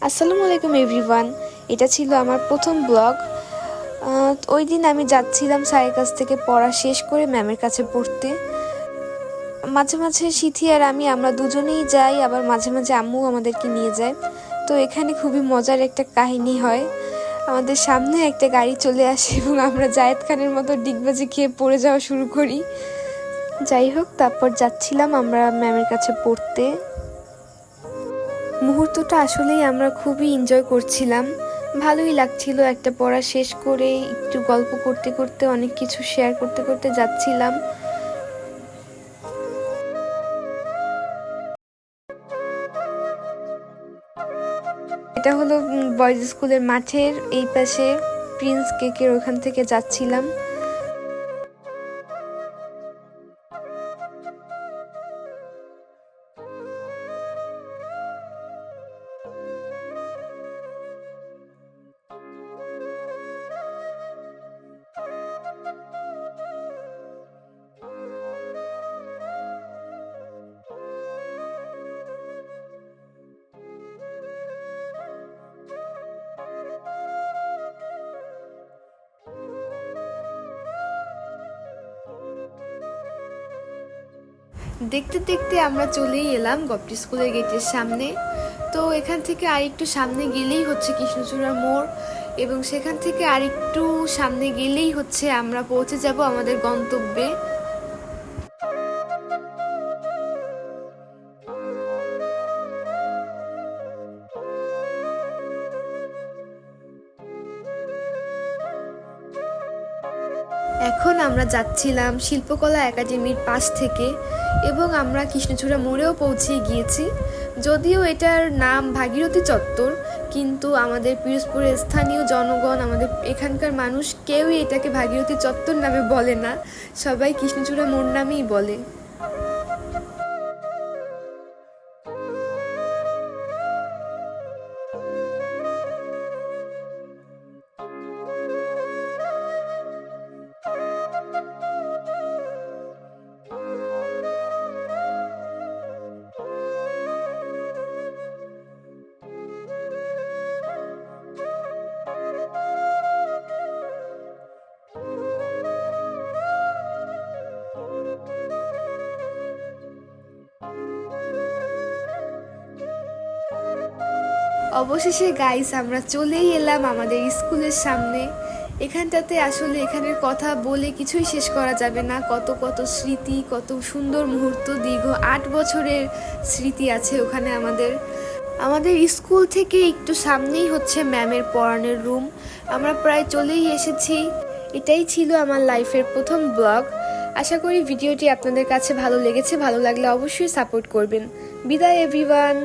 আসসালামু আলাইকুম এভরিওয়ান। এটা ছিল আমার প্রথম ব্লগ। ওই দিন আমি যাচ্ছিলাম স্যারের কাছ থেকে পড়া শেষ করে ম্যামের কাছে পড়তে। মাঝে মাঝে সিথি আর আমরা দুজনেই যাই, আবার মাঝে মাঝে আম্মু আমাদেরকে নিয়ে যায়। তো এখানে খুবই মজার একটা কাহিনী হয়। আমাদের সামনে একটা গাড়ি চলে আসে এবং আমরা জায়েদ খানের মতো ডিগবাজি খেয়ে পড়ে যাওয়া শুরু করি। যাই হোক, তারপর যাচ্ছিলাম আমরা ম্যামের কাছে পড়তে। মুহূর্তটা আসলেই আমরা খুবই এনজয় করছিলাম, ভালোই লাগছিল। একটা পড়া শেষ করে একটু গল্প করতে করতে, অনেক কিছু শেয়ার করতে করতে যাচ্ছিলাম। এটা হলো বয়েজ স্কুলের মাঠের এই পাশে প্রিন্স কেকের ওখান থেকে যাচ্ছিলাম। দেখতে দেখতে আমরা চলেই এলাম গপ্টি স্কুলের গেটের সামনে। তো এখান থেকে আরেকটু সামনে গেলেই হচ্ছে কৃষ্ণচূড়া মোড়, এবং সেখান থেকে আরেকটু সামনে গেলেই হচ্ছে আমরা পৌঁছে যাব আমাদের গন্তব্যে। এখন আমরা যাচ্ছিলাম শিল্পকলা একাডেমির পাশ থেকে, এবং আমরা কৃষ্ণচূড়া মোড়েও পৌঁছে গিয়েছি। যদিও এটার নাম ভাগীরথী চত্বর, কিন্তু আমাদের পিরোজপুরের স্থানীয় জনগণ, আমাদের এখানকার মানুষ কেউই এটাকে ভাগীরথী চত্বর নামে বলে না, সবাই কৃষ্ণচূড়া মোড় নামেই বলে। অবশেষে গাইস আমরা চলেই এলাম আমাদের স্কুলের সামনে। এখানটাতে আসলে এখানের কথা বলে কিছুই শেষ করা যাবে না। কত কত স্মৃতি, কত সুন্দর মুহূর্ত, দীর্ঘ 8 বছরের স্মৃতি আছে ওখানে আমাদের। আমাদের স্কুল থেকে একটু সামনেই হচ্ছে ম্যামের পড়ানোর রুম। আমরা প্রায় চলেই এসেছি। এটাই ছিল আমার লাইফের প্রথম ব্লগ। আশা করি ভিডিওটি আপনাদের কাছে ভালো লেগেছে। ভালো লাগলে অবশ্যই সাপোর্ট করবেন। বিদায় এভরিওয়ান।